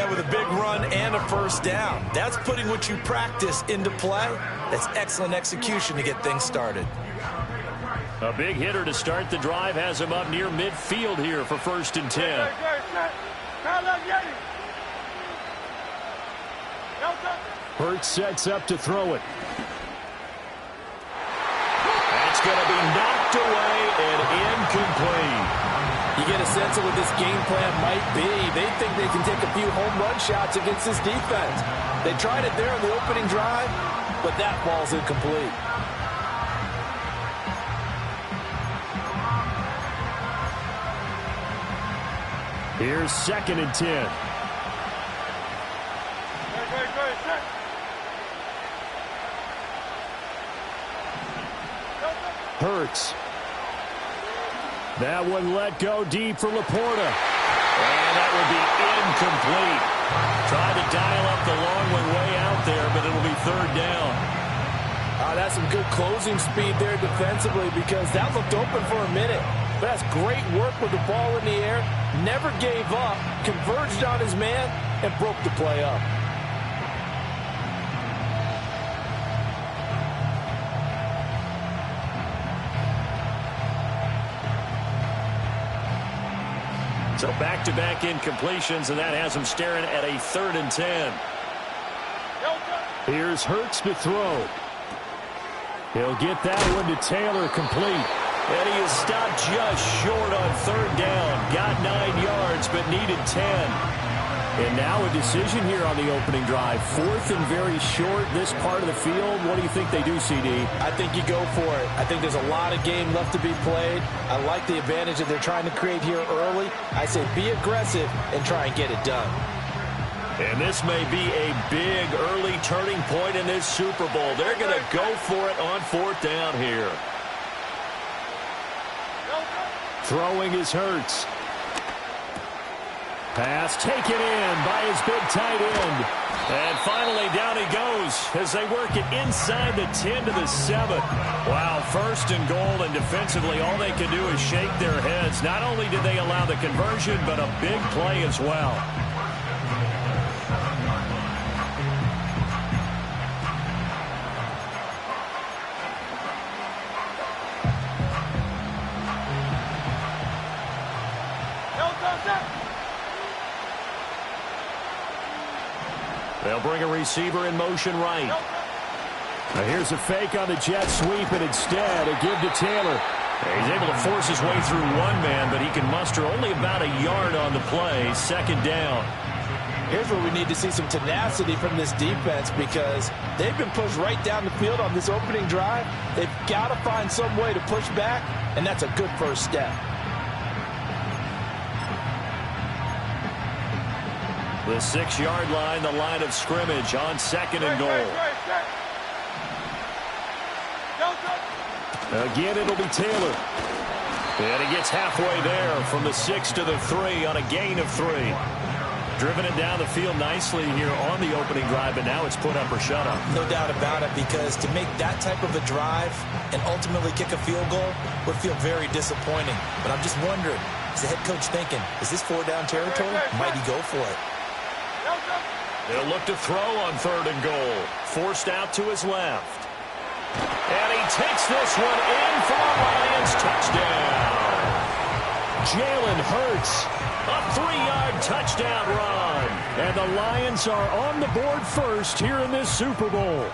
Yeah, with a big run and a first down. That's putting what you practice into play. That's excellent execution to get things started. A big hitter to start the drive has him up near midfield here for 1st and 10. Hurts sets up to throw it. That's going to be knocked away and incomplete. You get a sense of what this game plan might be. They think they can take a few home run shots against this defense. They tried it there on the opening drive, but that ball's incomplete. Here's 2nd and 10. Hurts. That one let go deep for Laporta. And that will be incomplete. Tried to dial up the long one way out there, but it'll be 3rd down. That's some good closing speed there defensively because that looked open for a minute. But that's great work with the ball in the air. Never gave up, converged on his man, and broke the play up. So back-to-back incompletions, and that has him staring at a 3rd and 10. Here's Hurts to throw. He'll get that one to Taylor complete. And he is stopped just short on 3rd down. Got 9 yards, but needed 10. And now a decision here on the opening drive. 4th and very short, this part of the field. What do you think they do, CD? I think you go for it. I think there's a lot of game left to be played. I like the advantage that they're trying to create here early. I say be aggressive and try and get it done. And this may be a big early turning point in this Super Bowl. They're going to go for it on 4th down here. Throwing is Hurts. Pass taken in by his big tight end. And finally down he goes as they work it inside the 10 to the 7. Wow, 1st and goal, and defensively all they can do is shake their heads. Not only did they allow the conversion, but a big play as well. They'll bring a receiver in motion right. Now here's a fake on the jet sweep, and instead a give to Taylor. He's able to force his way through one man, but he can muster only about a yard on the play. 2nd down. Here's where we need to see some tenacity from this defense because they've been pushed right down the field on this opening drive. They've got to find some way to push back, and that's a good first step. The 6-yard line, the line of scrimmage on 2nd and goal. Again, it'll be Taylor. And he gets halfway there from the 6 to the 3 on a gain of 3. Driven it down the field nicely here on the opening drive, but now it's put up or shut up. No doubt about it, because to make that type of a drive and ultimately kick a field goal would feel very disappointing. But I'm just wondering, is the head coach thinking, is this 4-down territory? Might he go for it? They'll look to throw on 3rd and goal. Forced out to his left. And he takes this one in for a Lions touchdown. Jalen Hurts. A 3-yard touchdown run. And the Lions are on the board first here in this Super Bowl.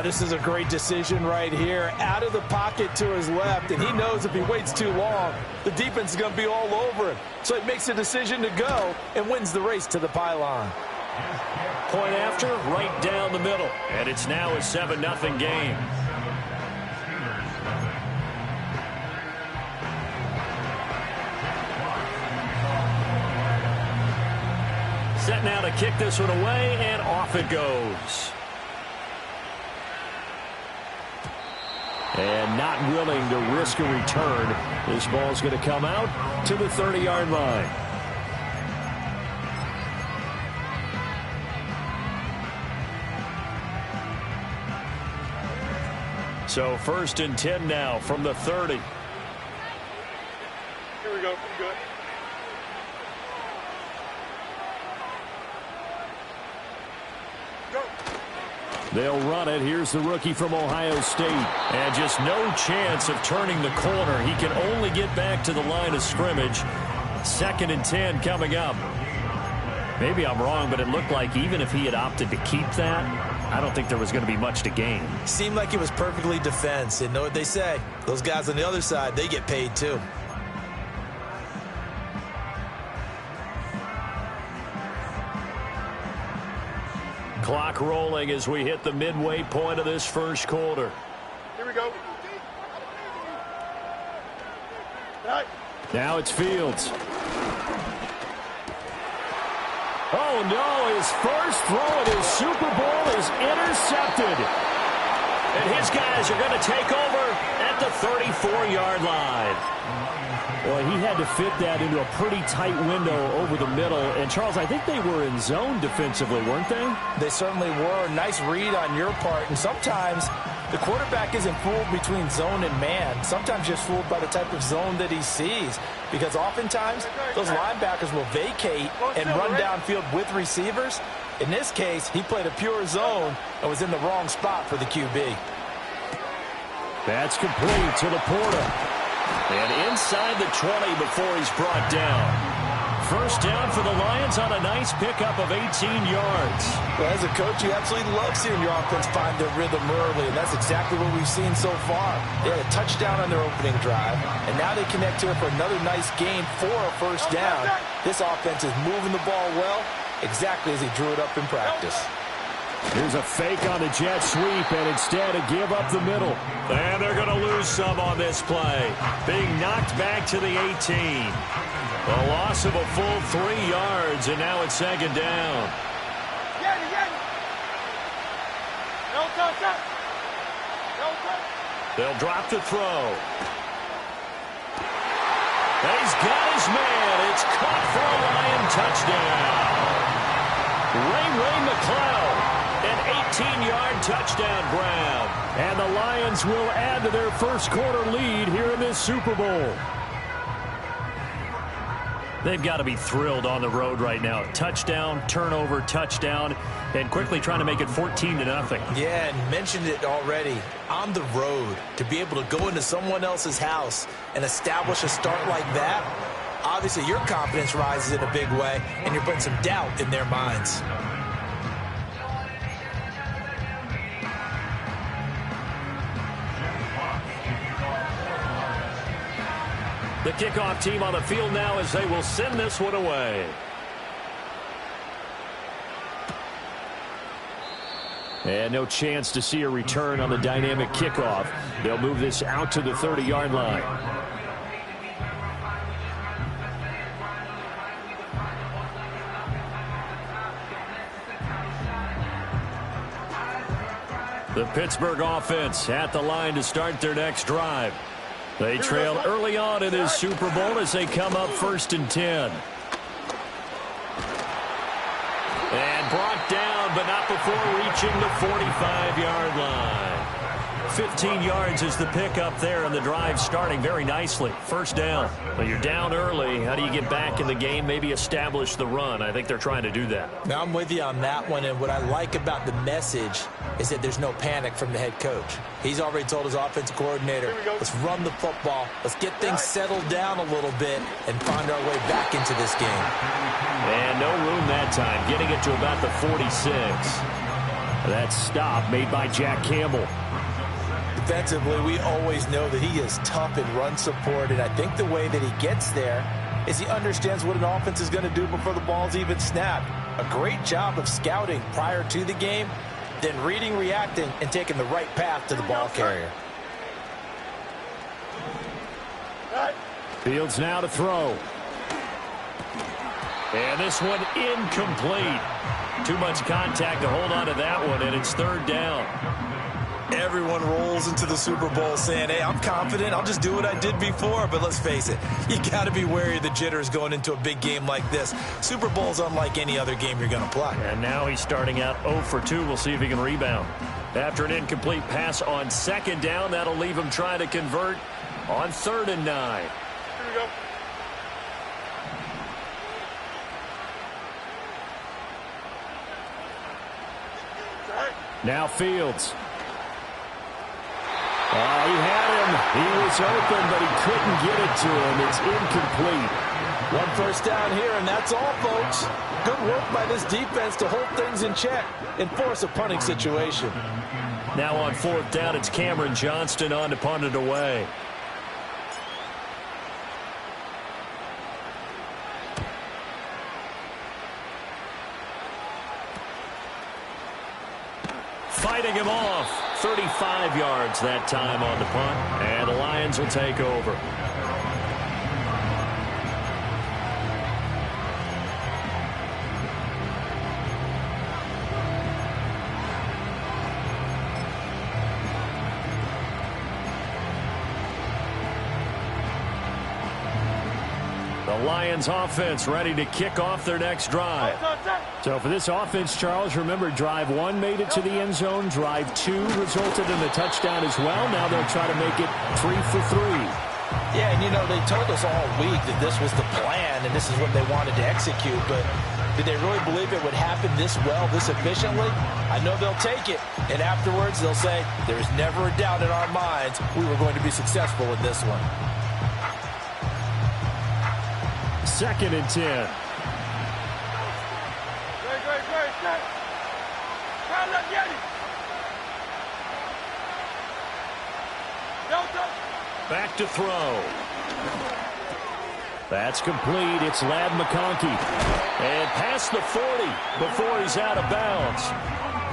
This is a great decision right here. Out of the pocket to his left, and he knows if he waits too long, the defense is going to be all over him. So he makes a decision to go and wins the race to the pylon. Point after, right down the middle. And it's now a 7-0 game. Set now to kick this one away, and off it goes. And not willing to risk a return. This ball's going to come out to the 30-yard line. So 1st and 10 now from the 30. Here we go. Good. They'll run it. Here's the rookie from Ohio State. And just no chance of turning the corner. He can only get back to the line of scrimmage. 2nd and 10 coming up. Maybe I'm wrong, but it looked like even if he had opted to keep that, I don't think there was going to be much to gain. Seemed like it was perfectly defense. And know what they say? Those guys on the other side, they get paid too. Clock rolling as we hit the midway point of this first quarter. Here we go. Now it's Fields. Oh, no, his first throw in his Super Bowl is intercepted. And his guys are going to take over at the 34-yard line. Well, he had to fit that into a pretty tight window over the middle. And, Charles, I think they were in zone defensively, weren't they? They certainly were. Nice read on your part. And sometimes the quarterback isn't fooled between zone and man. Sometimes just fooled by the type of zone that he sees. Because oftentimes those linebackers will vacate and run downfield with receivers. In this case, he played a pure zone and was in the wrong spot for the QB. That's complete to Laporta. And inside the 20 before he's brought down. First down for the Lions on a nice pickup of 18 yards. Well, as a coach, you absolutely love seeing your offense find their rhythm early, and that's exactly what we've seen so far. They had a touchdown on their opening drive, and now they connect here for another nice gain for a first down. This offense is moving the ball well, exactly as he drew it up in practice. Here's a fake on the jet sweep, and instead a give up the middle. And they're going to lose some on this play. Being knocked back to the 18. A loss of a full 3 yards, and now it's 2nd down. They'll drop the throw. And he's got his man. It's caught for a Lion touchdown. Ray McCloud. An 18-yard touchdown grab. And the Lions will add to their first quarter lead here in this Super Bowl. They've got to be thrilled on the road right now. Touchdown, turnover, touchdown, and quickly trying to make it 14-0. Yeah, and mentioned it already. On the road, to be able to go into someone else's house and establish a start like that, obviously your confidence rises in a big way, and you're putting some doubt in their minds. The kickoff team on the field now as they will send this one away. And no chance to see a return on the dynamic kickoff. They'll move this out to the 30-yard line. The Pittsburgh offense at the line to start their next drive. They trail early on in this Super Bowl as they come up 1st and 10. And brought down, but not before reaching the 45-yard line. 15 yards is the pickup there, and the drive starting very nicely. First down. Well, you're down early. How do you get back in the game, maybe establish the run? I think they're trying to do that. Now, I'm with you on that one, and what I like about the message is that there's no panic from the head coach. He's already told his offensive coordinator, let's run the football, let's get things settled down a little bit and find our way back into this game. And no room that time, getting it to about the 46. That stop made by Jack Campbell. Defensively, we always know that he is tough in run support, and I think the way that he gets there is he understands what an offense is going to do before the ball's even snapped. A great job of scouting prior to the game, then reading, reacting, and taking the right path to the ball carrier. Fields now to throw. And this one incomplete. Too much contact to hold on to that one, and it's 3rd down. Everyone rolls into the Super Bowl saying, hey, I'm confident, I'll just do what I did before. But let's face it, you got to be wary of the jitters going into a big game like this. Super Bowl's unlike any other game you're going to play. And now he's starting out 0 for 2. We'll see if he can rebound. After an incomplete pass on 2nd down, that'll leave him trying to convert on 3rd and 9. Here we go. Now Fields. He had him. He was open, but he couldn't get it to him. It's incomplete. One first down here, and that's all, folks. Good work by this defense to hold things in check and force a punting situation. Now on fourth down, it's Cameron Johnston on to punt it away. Fighting him off. 35 yards that time on the punt, and the Lions will take over. The Lions offense ready to kick off their next drive. So for this offense, Charles, remember drive 1 made it to the end zone. Drive 2 resulted in a touchdown as well. Now they'll try to make it 3 for 3. Yeah, and you know, they told us all week that this was the plan and this is what they wanted to execute, but did they really believe it would happen this well, this efficiently? I know they'll take it, and afterwards they'll say, there's never a doubt in our minds we were going to be successful in this one. 2nd and 10. Back to throw. That's complete. It's Ladd McConkey. And past the 40 before he's out of bounds.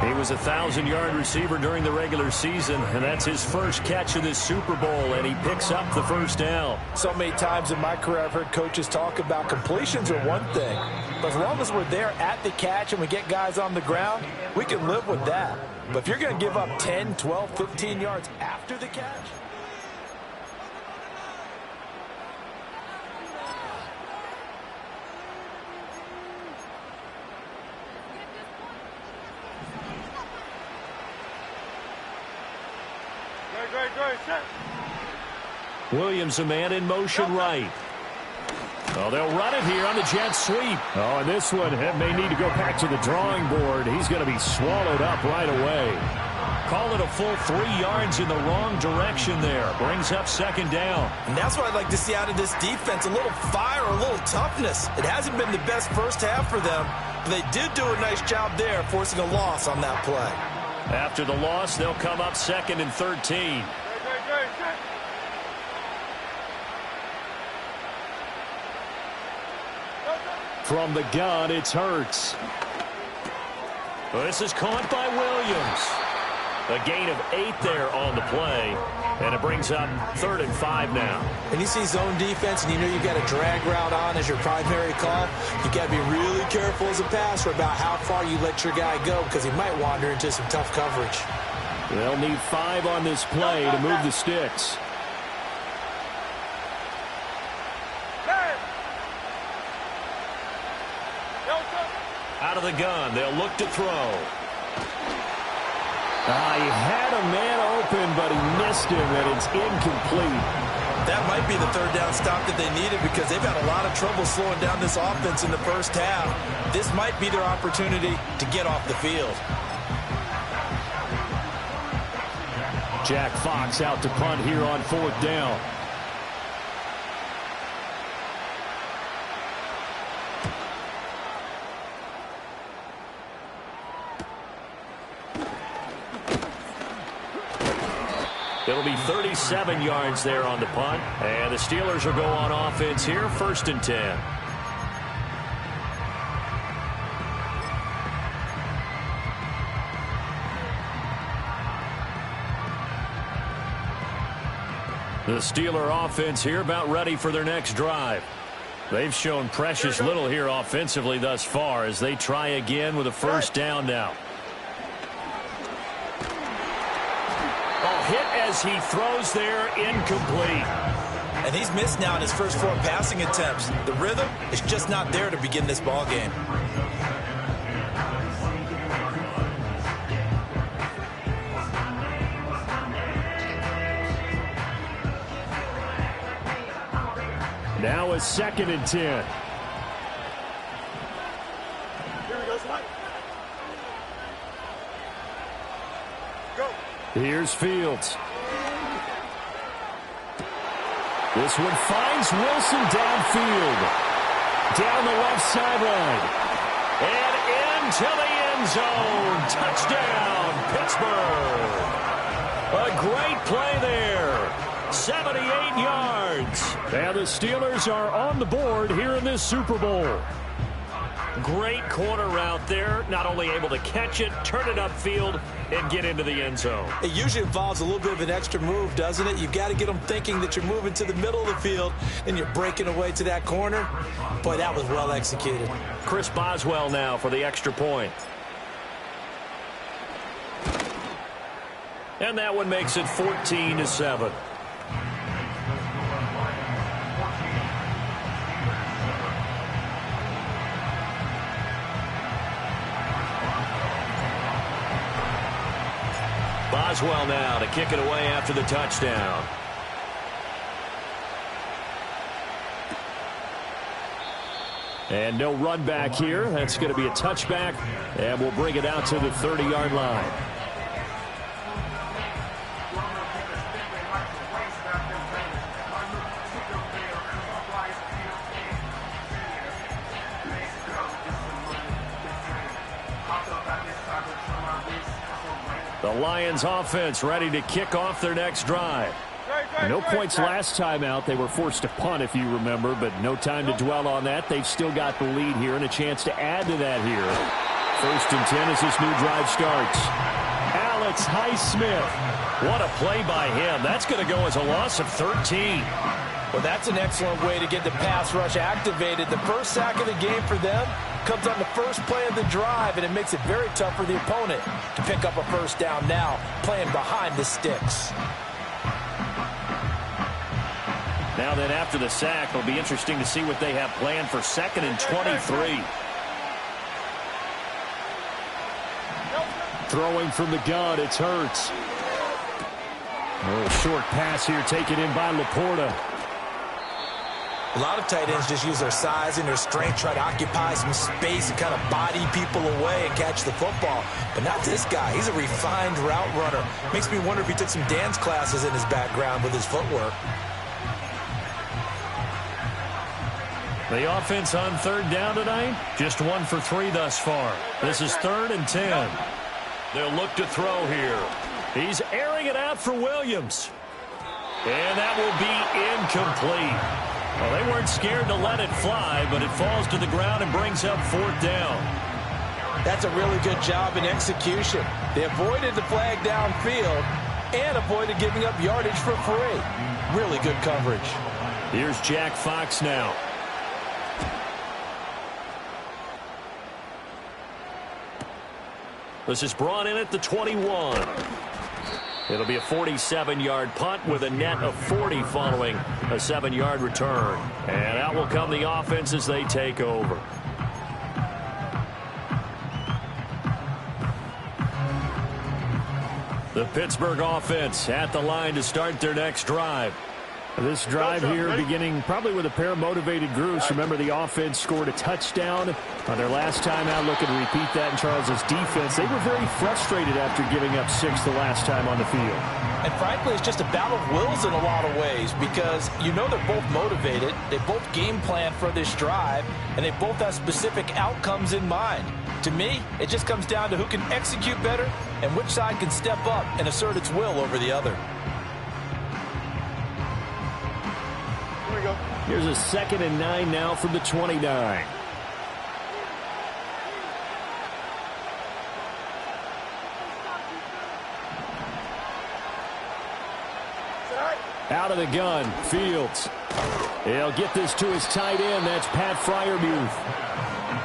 He was a 1,000-yard receiver during the regular season, and that's his first catch of this Super Bowl, and he picks up the first down. So many times in my career I've heard coaches talk about completions are one thing, but as long as we're there at the catch and we get guys on the ground, we can live with that. But if you're going to give up 10, 12, 15 yards after the catch, Williams, a man in motion right. Oh, they'll run it here on the jet sweep. Oh, and this one may need to go back to the drawing board. He's going to be swallowed up right away. Call it a full 3 yards in the wrong direction there. Brings up 2nd down. and that's what I'd like to see out of this defense, a little fire, a little toughness. It hasn't been the best first half for them, but they did do a nice job there forcing a loss on that play. After the loss, they'll come up 2nd and 13. From the gun, it's Hurts. Well, this is caught by Williams. A gain of 8 there on the play, and it brings up 3rd and 5 now. When you see zone defense and you know you've got a drag route on as your primary call, you got to be really careful as a passer about how far you let your guy go because he might wander into some tough coverage. They'll need 5 on this play to move the sticks. Out of the gun, they'll look to throw. He had a man open, but he missed him, and it's incomplete. That might be the 3rd down stop that they needed because they've had a lot of trouble slowing down this offense in the first half. This might be their opportunity to get off the field. Jack Fox out to punt here on 4th down. It'll be 37 yards there on the punt. And the Steelers will go on offense here, 1st and 10. The Steeler offense here about ready for their next drive. They've shown precious little here offensively thus far as they try again with a 1st down now. Hit as he throws there, incomplete. And he's missed now in his first 4 passing attempts. The rhythm is just not there to begin this ball game. Now a 2nd and 10. Here's Fields. This one finds Wilson downfield. Down the left sideline. And into the end zone. Touchdown, Pittsburgh. A great play there. 78 yards. And the Steelers are on the board here in this Super Bowl. Great corner route there. Not only able to catch it, turn it upfield, and get into the end zone. It usually involves a little bit of an extra move, doesn't it? You've got to get them thinking that you're moving to the middle of the field and you're breaking away to that corner. Boy, that was well executed. Chris Boswell now for the extra point. And that one makes it 14-7. Boswell now to kick it away after the touchdown. And no run back here. That's going to be a touchback, and we'll bring it out to the 30-yard line. The Lions offense ready to kick off their next drive. No points last time out. They were forced to punt, if you remember, but no time to dwell on that. They've still got the lead here and a chance to add to that here. 1st and 10 as this new drive starts. Alex Highsmith. What a play by him. That's going to go as a loss of 13. Well, that's an excellent way to get the pass rush activated. The first sack of the game for them comes on the first play of the drive, and it makes it very tough for the opponent to pick up a first down now, playing behind the sticks. Now then, after the sack, it'll be interesting to see what they have planned for 2nd and 23. Throwing from the gun, it's Hurts. A little short pass here taken in by Laporta. A lot of tight ends just use their size and their strength, try to occupy some space and kind of body people away and catch the football. But not this guy. He's a refined route runner. Makes me wonder if he took some dance classes in his background with his footwork. The offense on 3rd down tonight, just 1 for 3 thus far. This is 3rd and 10. They'll look to throw here. He's airing it out for Williams. And that will be incomplete. Well, they weren't scared to let it fly, but it falls to the ground and brings up 4th down. That's a really good job in execution. They avoided the flag downfield and avoided giving up yardage for free. Really good coverage. Here's Jack Fox now. This is brought in at the 21. It'll be a 47-yard punt with a net of 40 following a 7-yard return. And out will come the offense as they take over. The Pittsburgh offense at the line to start their next drive. This drive here beginning probably with a pair of motivated groups. Remember, the offense scored a touchdown on their last time out. Looking to repeat that in Charles's defense. They were very frustrated after giving up 6 the last time on the field. And frankly, it's just a battle of wills in a lot of ways because you know they're both motivated. They both game plan for this drive, and they both have specific outcomes in mind. To me, it just comes down to who can execute better and which side can step up and assert its will over the other. Here's a 2nd and 9 now from the 29. Out of the gun, Fields. He'll get this to his tight end. That's Pat Freiermuth.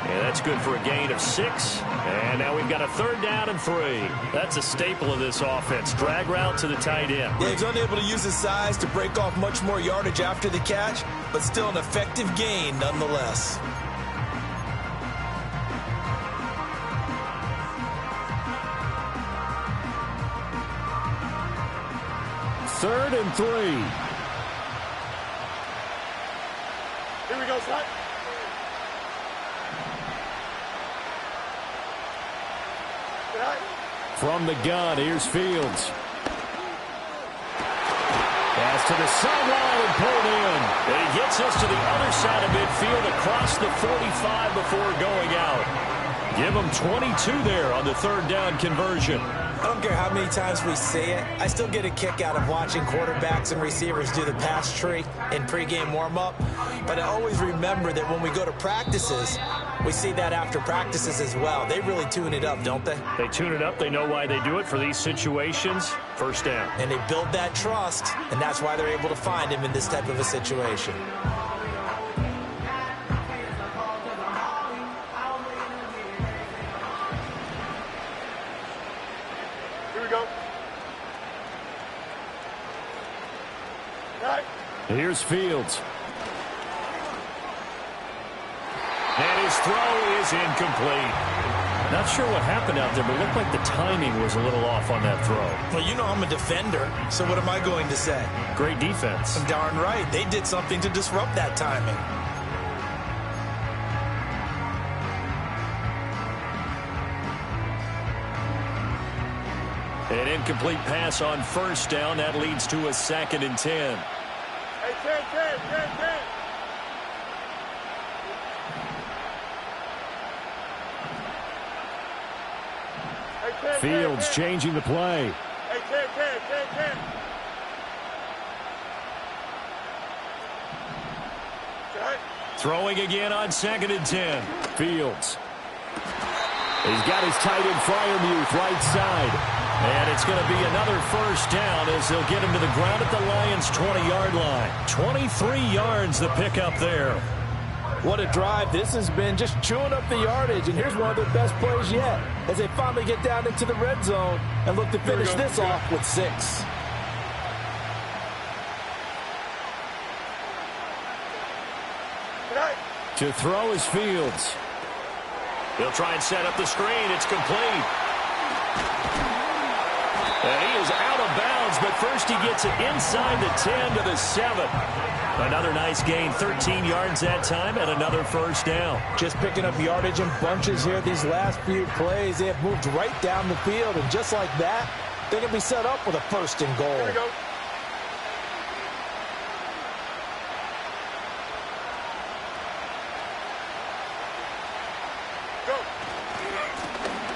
Yeah, that's good for a gain of 6. And now we've got a 3rd down and 3. That's a staple of this offense. Drag route to the tight end. Yeah, he's unable to use his size to break off much more yardage after the catch, but still an effective gain nonetheless. Third and 3. Here we go, slide. From the gun, here's Fields. Pass to the sideline and pulled in. And he gets us to the other side of midfield across the 45 before going out. Give him 22 there on the third down conversion. I don't care how many times we see it. I still get a kick out of watching quarterbacks and receivers do the pass tree in pregame warm-up. But I always remember that when we go to practices, we see that after practices as well. They really tune it up, don't they? They tune it up. They know why they do it for these situations. First down. And they build that trust, and that's why they're able to find him in this type of a situation. Here's Fields. And his throw is incomplete. Not sure what happened out there, but it looked like the timing was a little off on that throw. Well, you know I'm a defender, so what am I going to say? Great defense. Darn right. They did something to disrupt that timing. An incomplete pass on first down. That leads to a 2nd and 10. Hey, 10. Fields changing the play. Hey, 10. Throwing again on 2nd and 10. Fields. He's got his tight end Freiermuth right side. And it's going to be another first down as they'll get him to the ground at the Lions' 20-yard line. 23 yards the pickup there. What a drive this has been, just chewing up the yardage. And here's one of their best plays yet as they finally get down into the red zone and look to finish this off with 6. To throw is Fields. They'll try and set up the screen. It's complete. And he is out of bounds, but first he gets it inside the 10 to the 7. Another nice gain, 13 yards that time, and another first down. Just picking up yardage in bunches here these last few plays. They have moved right down the field, and just like that, they're going to be set up with a 1st and goal. Here we go.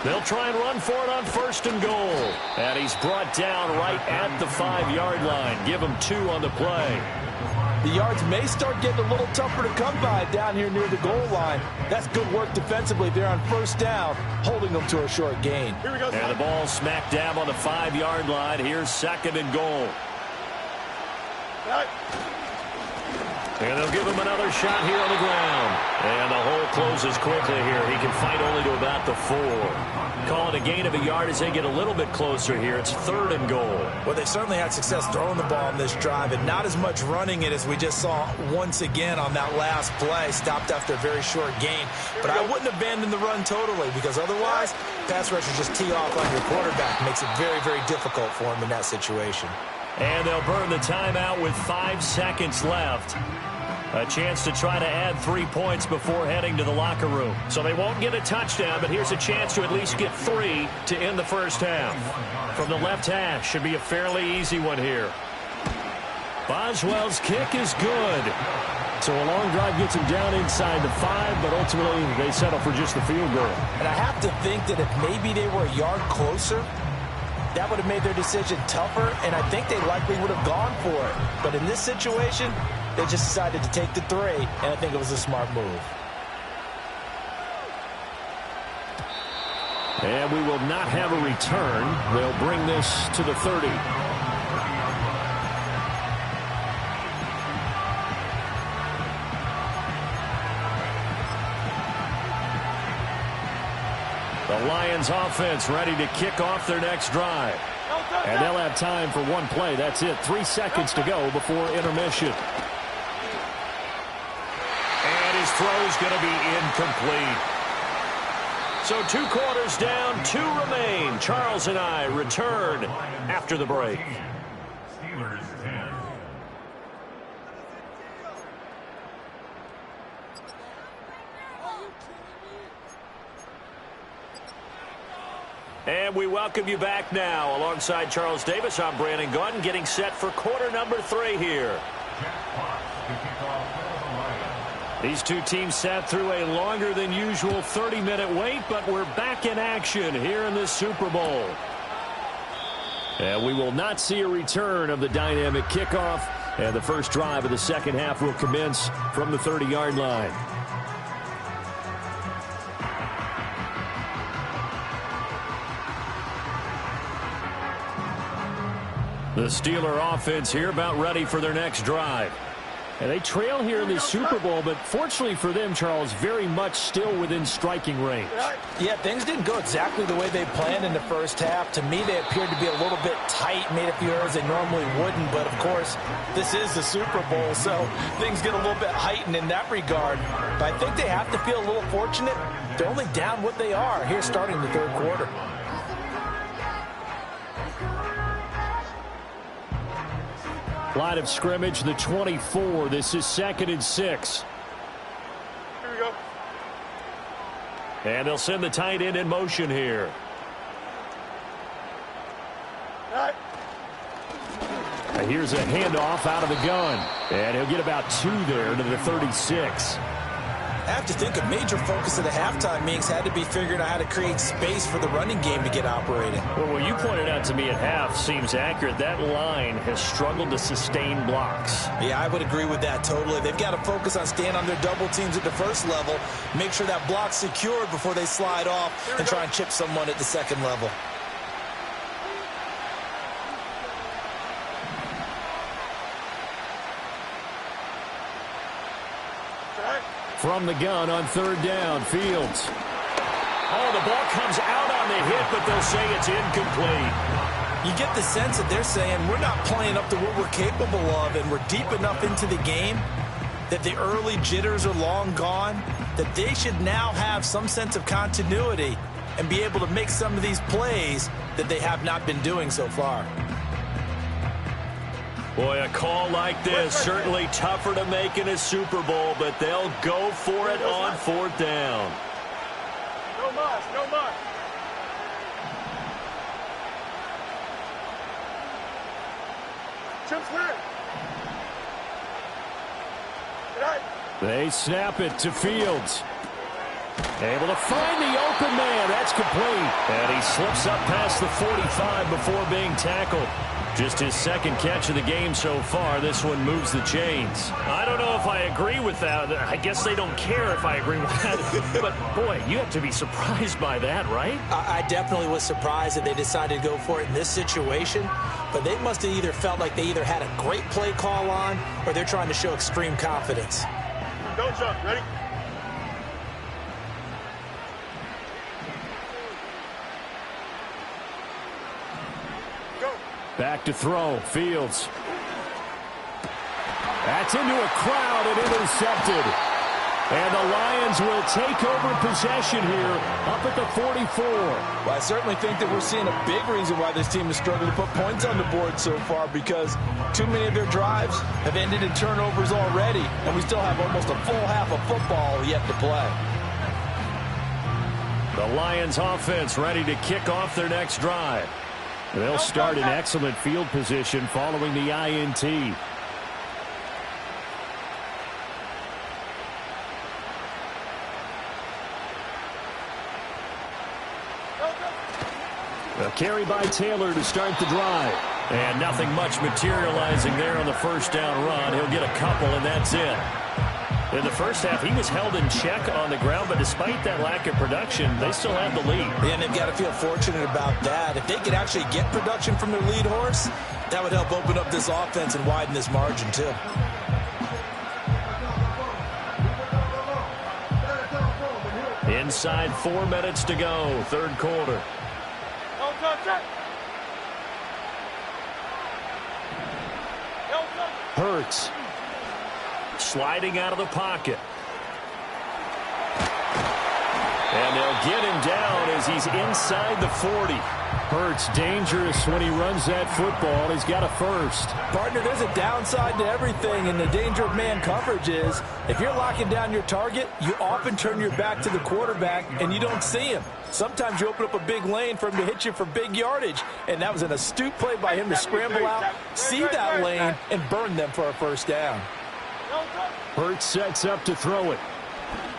They'll try and run for it on 1st and goal. And he's brought down right at the 5-yard line. Give him 2 on the play. The yards may start getting a little tougher to come by down here near the goal line. That's good work defensively there on 1st down, holding them to a short gain. Here we go. And the ball smack dab on the 5-yard line. Here's 2nd and goal. Right. And they'll give him another shot here on the ground. And the hole closes quickly here. He can fight only to about the 4. Call it a gain of a yard as they get a little bit closer here. It's 3rd and goal. Well, they certainly had success throwing the ball on this drive, and not as much running it as we just saw once again on that last play. Stopped after a very short gain. But I wouldn't abandon the run totally, because otherwise, pass rushers just tee off on your quarterback. Makes it very, very difficult for him in that situation. And they'll burn the timeout with 5 seconds left. A chance to try to add 3 points before heading to the locker room. So they won't get a touchdown, but here's a chance to at least get 3 to end the first half. From the left hash, should be a fairly easy one here. Boswell's kick is good. So a long drive gets him down inside the 5, but ultimately they settle for just the field goal. And I have to think that if maybe they were a yard closer, that would have made their decision tougher, and I think they likely would have gone for it. But in this situation, they just decided to take the 3, and I think it was a smart move. And we will not have a return. They'll bring this to the 30. The Lions offense ready to kick off their next drive. And they'll have time for one play. That's it. 3 seconds to go before intermission. And his throw's going to be incomplete. So 2 quarters down, 2 remain. Charles and I return after the break. And we welcome you back now. Alongside Charles Davis, I'm Brandon Gaudin, getting set for quarter number 3 here. These two teams sat through a longer than usual 30-minute wait, but we're back in action here in the Super Bowl. And we will not see a return of the dynamic kickoff, and the first drive of the second half will commence from the 30-yard line. The Steeler offense here about ready for their next drive. And they trail here in the Super Bowl, but fortunately for them, Charles, very much still within striking range. Yeah, things didn't go exactly the way they planned in the first half. To me, they appeared to be a little bit tight, made a few errors they normally wouldn't. But, of course, this is the Super Bowl, so things get a little bit heightened in that regard. But I think they have to feel a little fortunate. They're only down what they are here starting the third quarter. Line of scrimmage, the 24. This is 2nd and 6. Here we go. And they'll send the tight end in motion here. All right. And here's a handoff out of the gun. And he'll get about 2 there to the 36. I have to think a major focus of the halftime meetings had to be figuring out how to create space for the running game to get operating. Well, what you pointed out to me at half seems accurate. That line has struggled to sustain blocks. Yeah, I would agree with that totally. They've got to focus on staying on their double teams at the first level, make sure that block's secured before they slide off and try and chip someone at the second level. From the gun on 3rd down, Fields. Oh, the ball comes out on the hit, but they'll say it's incomplete. You get the sense that they're saying we're not playing up to what we're capable of, and we're deep enough into the game that the early jitters are long gone, that they should now have some sense of continuity and be able to make some of these plays that they have not been doing so far. Boy, a call like this, certainly tougher to make in a Super Bowl, but they'll go for it on 4th down. No mas, no mas. Chip's clear. All right. They snap it to Fields. Able to find the open man. That's complete. And he slips up past the 45 before being tackled. Just his 2nd catch of the game so far. This one moves the chains. I don't know if I agree with that. I guess they don't care if I agree with that. But, boy, you have to be surprised by that, right? I definitely was surprised that they decided to go for it in this situation. But they must have either felt like they either had a great play call on or they're trying to show extreme confidence. Don't jump. Ready? Back to throw. Fields. That's into a crowd and intercepted. And the Lions will take over possession here up at the 44. Well, I certainly think that we're seeing a big reason why this team has struggled to put points on the board so far, because too many of their drives have ended in turnovers already, and we still have almost a full half of football yet to play. The Lions offense ready to kick off their next drive. They'll start in excellent field position following the INT. A carry by Taylor to start the drive. And nothing much materializing there on the first down run. He'll get a couple, and that's it. In the first half, he was held in check on the ground, but despite that lack of production, they still have the lead. And they've got to feel fortunate about that. If they could actually get production from their lead horse, that would help open up this offense and widen this margin, too. Inside 4 minutes to go, third quarter. Hurts. Sliding out of the pocket. And they'll get him down as he's inside the 40. Hurts dangerous when he runs that football. He's got a first. Partner, there's a downside to everything, and the danger of man coverage is if you're locking down your target, you often turn your back to the quarterback and you don't see him. Sometimes you open up a big lane for him to hit you for big yardage, and that was an astute play by him to scramble out, see that lane, and burn them for a first down. Hurts sets up to throw it.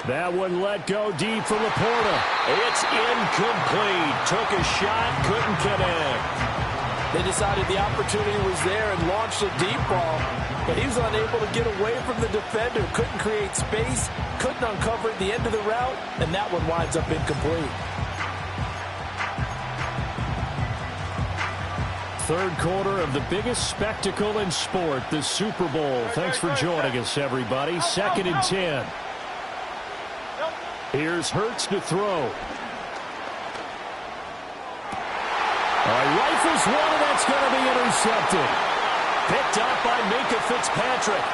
That one let go deep for Laporta. It's incomplete. Took a shot, couldn't connect. They decided the opportunity was there and launched a deep ball, but he was unable to get away from the defender, couldn't create space, couldn't uncover at the end of the route, and that one winds up incomplete. Third quarter of the biggest spectacle in sport, the Super Bowl. Thanks for joining us, everybody. 2nd and 10. Here's Hurts to throw. Rifles one, and that's going to be intercepted. Picked up by Minkah Fitzpatrick.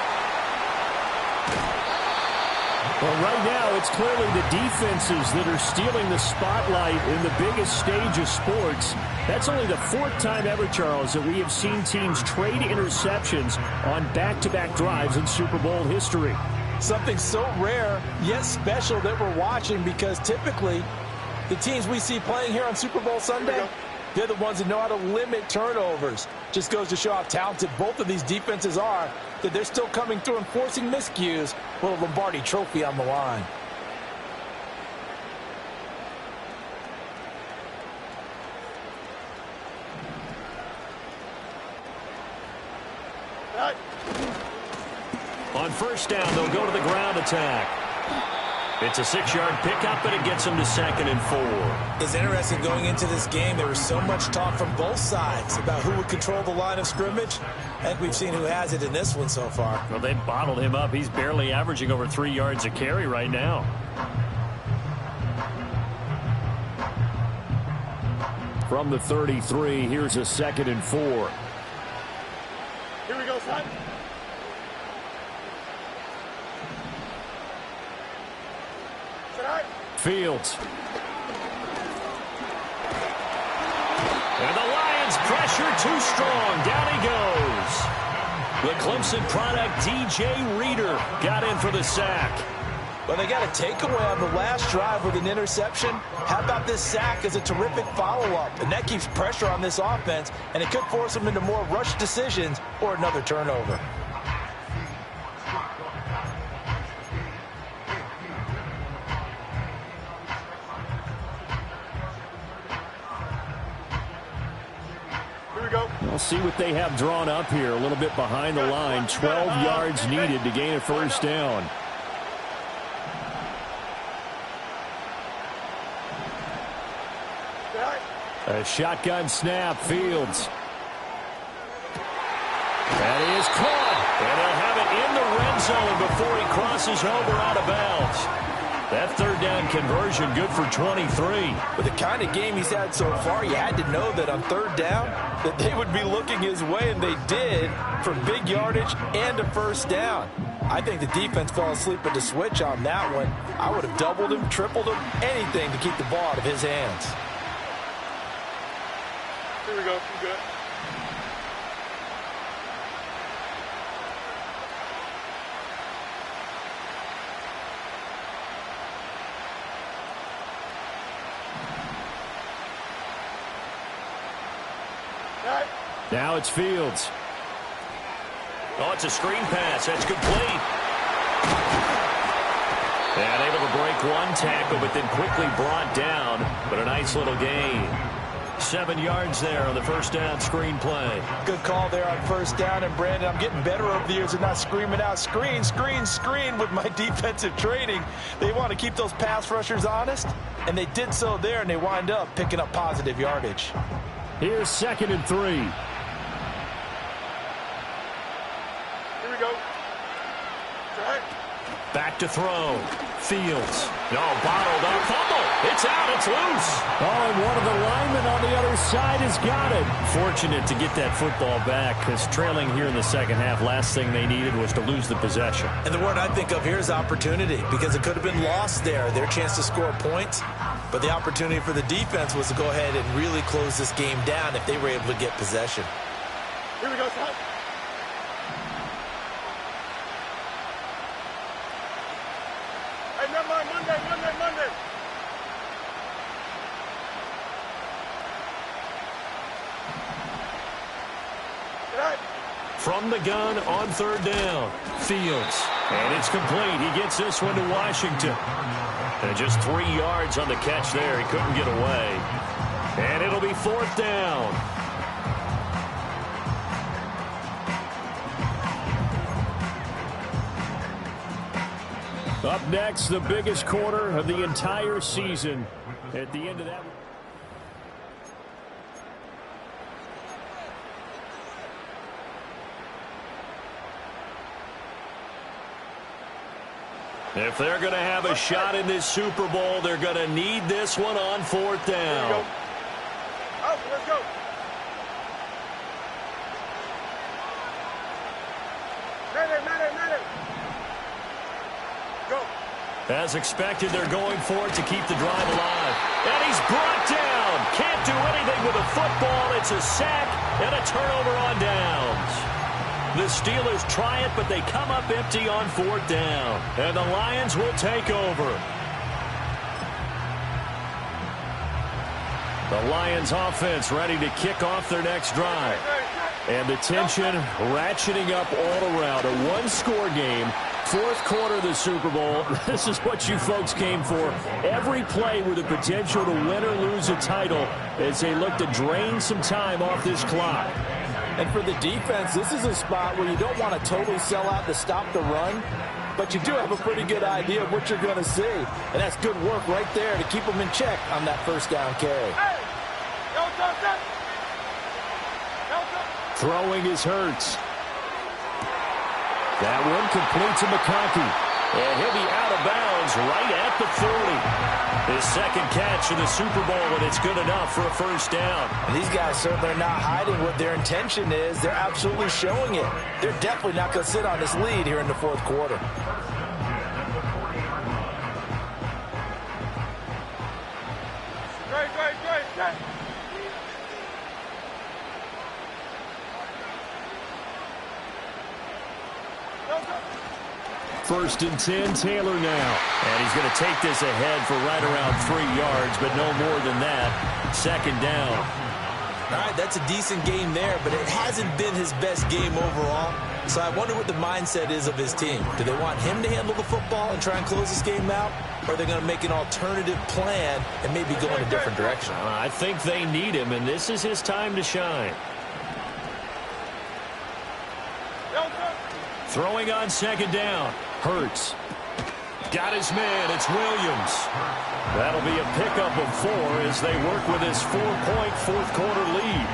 Well, right now, it's clearly the defenses that are stealing the spotlight in the biggest stage of sports. That's only the 4th time ever, Charles, that we have seen teams trade interceptions on back-to-back drives in Super Bowl history. Something so rare, yet special that we're watching, because typically the teams we see playing here on Super Bowl Sunday, they're the ones that know how to limit turnovers. Just goes to show how talented both of these defenses are, that they're still coming through and forcing miscues with a Lombardi trophy on the line. On first down, they'll go to the ground attack. It's a 6-yard pickup, and it gets them to 2nd and 4. It's interesting going into this game. There was so much talk from both sides about who would control the line of scrimmage. I think we've seen who has it in this one so far. Well, they bottled him up. He's barely averaging over 3 yards a carry right now. From the 33, here's a 2nd and 4. Here we go, son. Fields. And the Lions pressure too strong. Down he goes. The Clemson product, DJ Reader, got in for the sack. Well, they got a takeaway on the last drive with an interception. How about this sack as a terrific follow-up? And that keeps pressure on this offense, and it could force them into more rush decisions or another turnover. We'll see what they have drawn up here. A little bit behind the line. 12 yards needed to gain a first down. A shotgun snap. Fields. That is caught. And he'll have it in the red zone before he crosses over out of bounds. That third down conversion good for 23. With the kind of game he's had so far, you had to know that on third down that they would be looking his way, and they did, for big yardage and a first down. I think the defense fell asleep at the switch on that one. I would have doubled him, tripled him, anything to keep the ball out of his hands. Here we go. You good? Now it's Fields. Oh, it's a screen pass. That's complete. And able to break one tackle, but then quickly brought down. But a nice little gain. 7 yards there on the first down screen play. Good call there on first down. And, Brandon, I'm getting better over the years and not screaming out screen, screen, screen with my defensive training. They want to keep those pass rushers honest, and they did so there, and they wind up picking up positive yardage. Here's 2nd and 3. Here we go. Right. Back to throw. Fields. No, bottled up. Fumble. It's out. It's loose. Oh, and one of the linemen on the other side has got it. Fortunate to get that football back, because trailing here in the second half, last thing they needed was to lose the possession. And the word I think of here is opportunity, because it could have been lost there. Their chance to score points. But the opportunity for the defense was to go ahead and really close this game down if they were able to get possession. Here we go, Scott. Hey, never mind. Monday. From the gun on third down, Fields. And it's complete. He gets this one to Washington. And just 3 yards on the catch there. He couldn't get away. And it'll be fourth down. Up next, the biggest quarter of the entire season. At the end of that... If they're going to have a shot in this Super Bowl, they're going to need this one on fourth down. Out, let's go. Man. Go. As expected, they're going for it to keep the drive alive. And he's brought down. Can't do anything with a football. It's a sack and a turnover on downs. The Steelers try it, but they come up empty on fourth down. And the Lions will take over. The Lions offense ready to kick off their next drive. And the tension ratcheting up all around. A one-score game. Fourth quarter of the Super Bowl. This is what you folks came for. Every play with the potential to win or lose a title as they look to drain some time off this clock. And for the defense, this is a spot where you don't want to totally sell out to stop the run, but you do have a pretty good idea of what you're going to see. And that's good work right there to keep them in check on that first down carry. Throwing is Hurts. That one complete to McConkey. And he'll be out of bounds right at the 40. His second catch in the Super Bowl, and it's good enough for a first down. And these guys certainly are not hiding what their intention is. They're absolutely showing it. They're definitely not going to sit on this lead here in the fourth quarter. Great. First and 10, Taylor now. And he's going to take this ahead for right around 3 yards, but no more than that. Second down. All right, that's a decent game there, but it hasn't been his best game overall. So I wonder what the mindset is of his team. Do they want him to handle the football and try and close this game out? Or are they going to make an alternative plan and maybe go in a different direction? I think they need him, and this is his time to shine. Throwing on second down. Hurts. Got his man. It's Williams. That'll be a pickup of 4 as they work with his 4-point fourth quarter lead.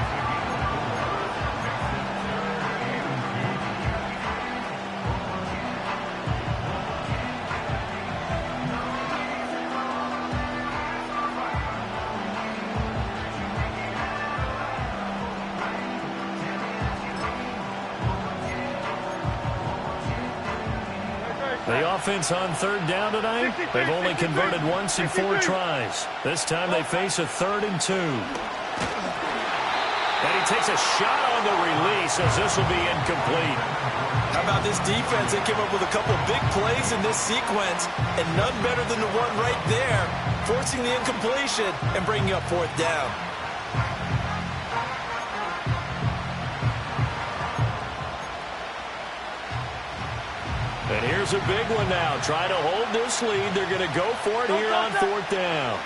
The offense on third down tonight, they've only converted once in 4 tries. This time they face a 3rd and 2. And he takes a shot on the release as this will be incomplete. How about this defense? They came up with a couple of big plays in this sequence, and none better than the one right there, forcing the incompletion and bringing up fourth down. And here's a big one now. Try to hold this lead. They're going to go for it here on fourth down.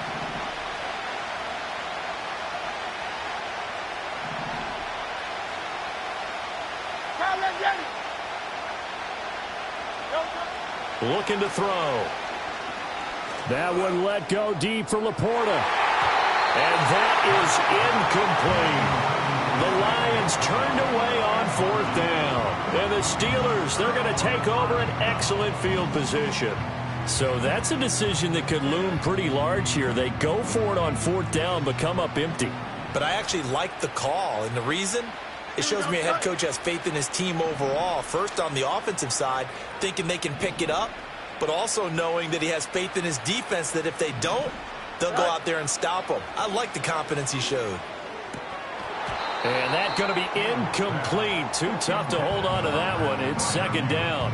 Looking to throw. That one let go deep for Laporta. And that is incomplete. The Lions turned away on fourth down. And the Steelers, they're going to take over an excellent field position. So that's a decision that could loom pretty large here. They go for it on fourth down, but come up empty. But I actually like the call, and the reason? It shows me a head coach has faith in his team overall. First, on the offensive side, thinking they can pick it up, but also knowing that he has faith in his defense that if they don't, they'll go out there and stop him. I like the confidence he showed. And that's going to be incomplete. Too tough to hold on to that one. It's second down.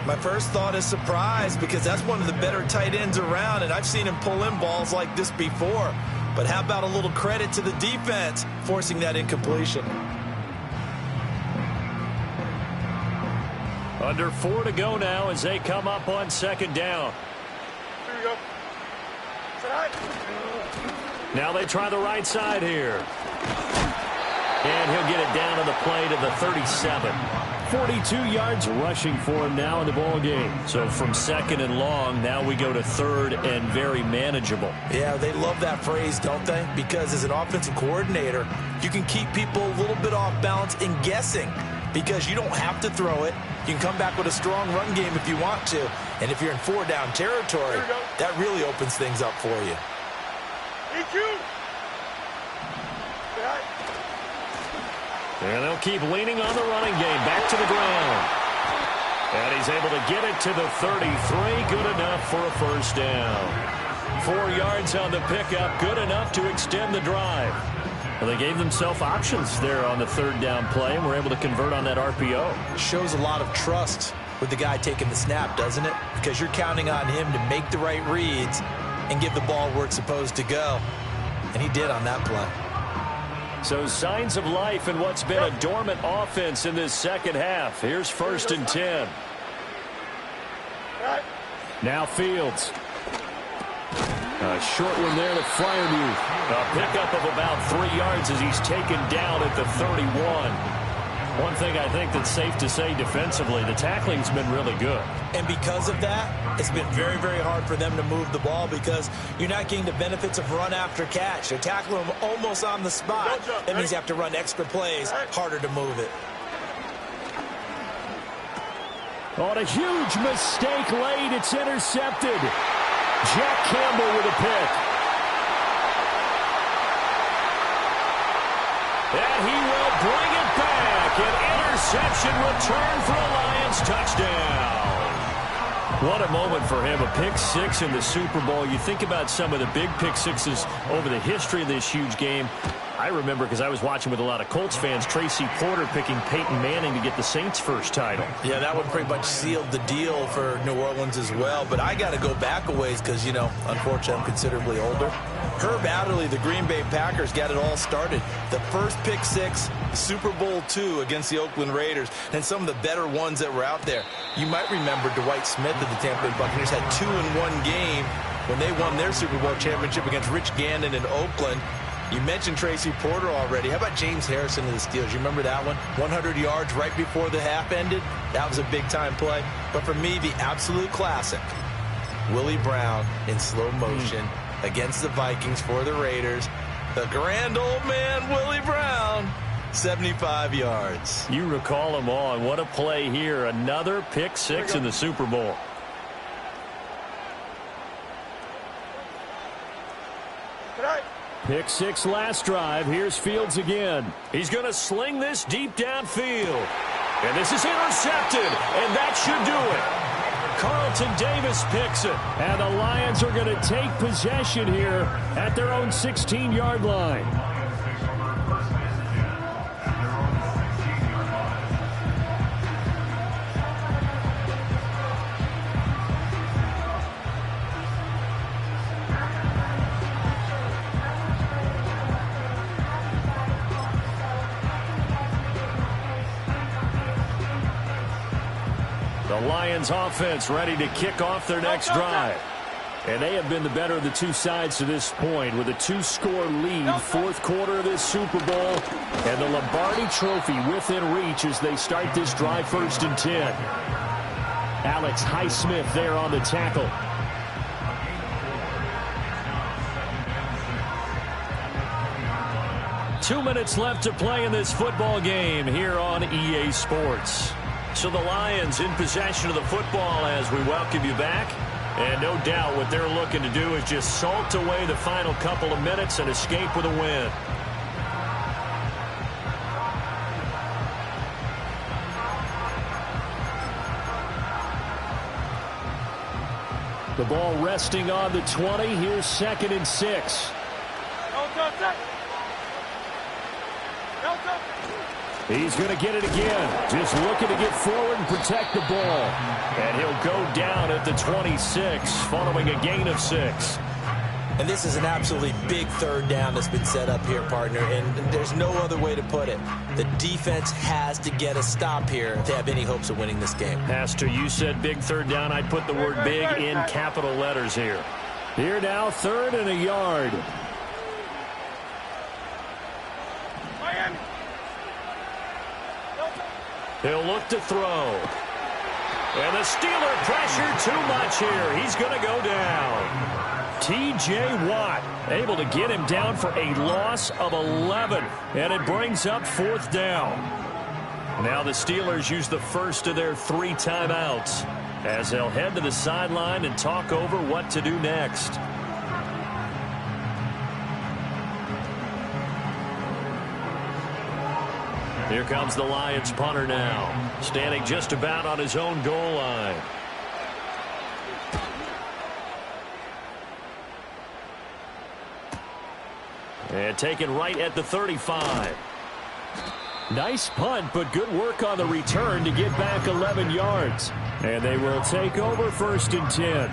My first thought is surprise, because that's one of the better tight ends around, and I've seen him pull in balls like this before. But how about a little credit to the defense forcing that incompletion? Under 4 to go now as they come up on second down. Here we go. Side. Now they try the right side here. And he'll get it down on the play to the 37. 42 yards rushing for him now in the ball game. So from second and long, now we go to third and very manageable. Yeah, they love that phrase, don't they? Because as an offensive coordinator, you can keep people a little bit off balance and guessing, because you don't have to throw it. You can come back with a strong run game if you want to. And if you're in 4-down territory, that really opens things up for you. EQ. And they'll keep leaning on the running game. Back to the ground. And he's able to get it to the 33. Good enough for a first down. 4 yards on the pickup. Good enough to extend the drive. Well, they gave themselves options there on the third down play, and were able to convert on that RPO. Shows a lot of trust with the guy taking the snap, doesn't it? Because you're counting on him to make the right reads and give the ball where it's supposed to go. And he did on that play. So signs of life in what's been a dormant offense in this second half. Here's first and 10. Now Fields. A short one there to Freiermuth. A pickup of about 3 yards as he's taken down at the 31. One thing I think that's safe to say defensively, the tackling's been really good. And because of that, it's been very, very hard for them to move the ball, because you're not getting the benefits of run after catch. They're tackling them almost on the spot. That means you have to run extra plays, harder to move it. On a huge mistake late, it's intercepted. Jack Campbell with a pick. And he will bring it back. An interception return for a Lions touchdown. What a moment for him. A pick six in the Super Bowl. You think about some of the big pick sixes over the history of this huge game. I remember, because I was watching with a lot of Colts fans, Tracy Porter picking Peyton Manning to get the Saints' first title. Yeah, that one pretty much sealed the deal for New Orleans as well. But I got to go back a ways because, you know, unfortunately I'm considerably older. Herb Adderley, the Green Bay Packers, got it all started. The first pick six, Super Bowl II against the Oakland Raiders, and some of the better ones that were out there. You might remember Dwight Smith of the Tampa Bay Buccaneers had 2-in-1 game when they won their Super Bowl championship against Rich Gannon in Oakland. You mentioned Tracy Porter already. How about James Harrison of the Steelers? You remember that one? 100 yards right before the half ended? That was a big-time play. But for me, the absolute classic, Willie Brown in slow motion against the Vikings for the Raiders. The grand old man, Willie Brown, 75 yards. You recall them all, and what a play here. Another pick six in the Super Bowl. Pick six last drive. Here's Fields again. He's going to sling this deep downfield. And this is intercepted, and that should do it. Carlton Davis picks it. And the Lions are going to take possession here at their own 16-yard line. The Lions offense ready to kick off their next drive. And they have been the better of the two sides to this point with a 2-score lead, fourth quarter of this Super Bowl, and the Lombardi Trophy within reach as they start this drive first and 10. Alex Highsmith there on the tackle. Two minutes left to play in this football game here on EA Sports. So the Lions in possession of the football as we welcome you back. And no doubt what they're looking to do is just salt away the final couple of minutes and escape with a win. The ball resting on the 20. Here's 2nd and 6. He's going to get it again. Just looking to get forward and protect the ball. And he'll go down at the 26 following a gain of 6. And this is an absolutely big 3rd down that's been set up here, partner, and there's no other way to put it. The defense has to get a stop here to have any hopes of winning this game. Pastor, you said big 3rd down. I'd put the word big in capital letters here. Here now, 3rd and a yard. He'll look to throw. And the Steeler pressure too much here. He's going to go down. T.J. Watt able to get him down for a loss of 11. And it brings up 4th down. Now the Steelers use the first of their 3 timeouts as they'll head to the sideline and talk over what to do next. Here comes the Lions punter now, standing just about on his own goal line. And taken right at the 35. Nice punt, but good work on the return to get back 11 yards. And they will take over 1st and 10.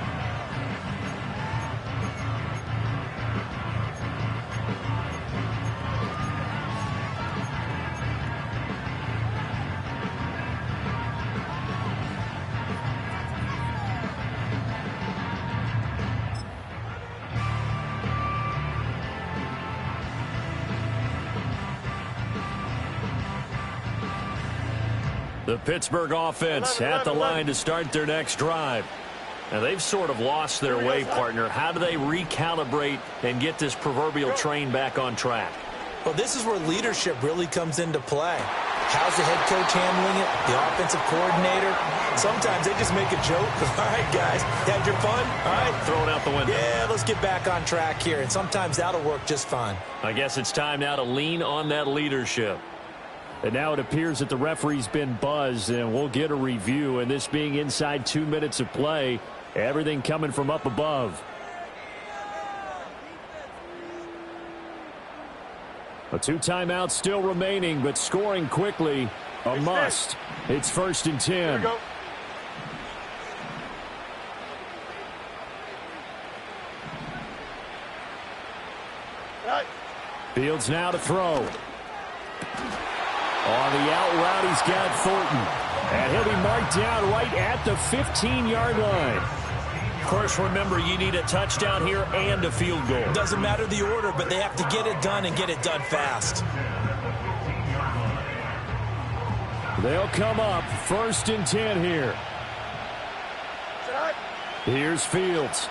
The Pittsburgh offense at the line to start their next drive. Now, they've sort of lost their way, partner. How do they recalibrate and get this proverbial train back on track? Well, this is where leadership really comes into play. How's the head coach handling it? The offensive coordinator? Sometimes they just make a joke. All right, guys, had your fun? All right. Throw it out the window. Yeah, let's get back on track here. And sometimes that'll work just fine. I guess it's time now to lean on that leadership. And now it appears that the referee's been buzzed, and we'll get a review. And this being inside 2 minutes of play, everything coming from up above. A 2 timeouts still remaining, but scoring quickly, a must. It's 1st and 10. Here we go. Right. Fields now to throw. On the out route, he's got Thornton. And he'll be marked down right at the 15-yard line. Of course, remember, you need a touchdown here and a field goal. Doesn't matter the order, but they have to get it done and get it done fast. They'll come up 1st and 10 here. Here's Fields.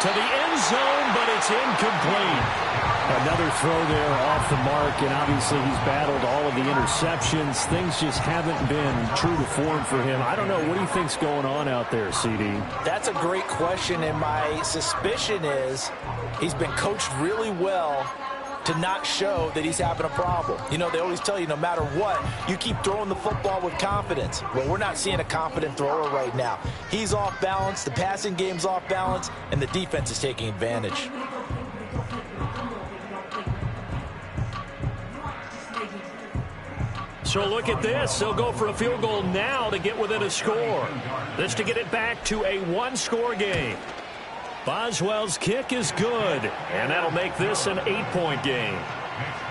To the end zone, but it's incomplete. Another throw there off the mark, and obviously he's battled all of the interceptions. Things just haven't been true to form for him. I don't know. What do you think's going on out there, CD? That's a great question, and my suspicion is he's been coached really well to not show that he's having a problem. You know, they always tell you no matter what, you keep throwing the football with confidence. Well, we're not seeing a confident thrower right now. He's off balance, the passing game's off balance, and the defense is taking advantage. So look at this. They'll go for a field goal now to get within a score. This to get it back to a 1-score game. Boswell's kick is good, and that'll make this an 8-point game.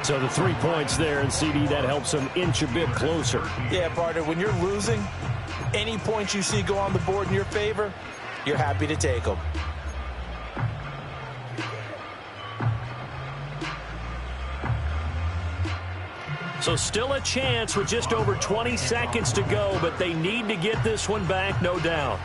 So the 3 points there, and CD, that helps them inch a bit closer. Yeah, partner, when you're losing, any points you see go on the board in your favor, you're happy to take them. So still a chance with just over 20 seconds to go, but they need to get this one back, no doubt.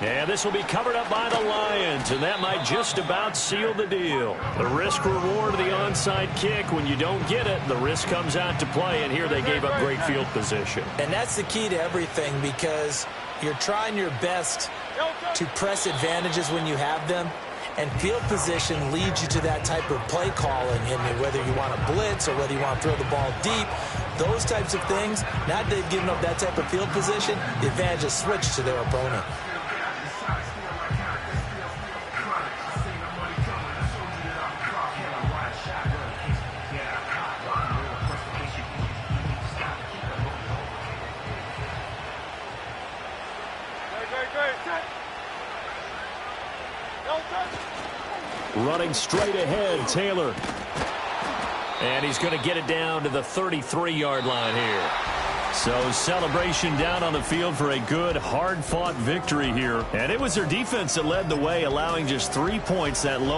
And this will be covered up by the Lions, and that might just about seal the deal. The risk-reward of the onside kick, when you don't get it, the risk comes out to play, and here they gave up great field position. And that's the key to everything, because you're trying your best to press advantages when you have them, And field position leads you to that type of play calling, and whether you want to blitz or whether you want to throw the ball deep, those types of things, now that they've given up that type of field position, the advantage is switched to their opponent. Running straight ahead, Taylor. And he's going to get it down to the 33-yard line here. So celebration down on the field for a good, hard-fought victory here. And it was their defense that led the way, allowing just 3 points. That lone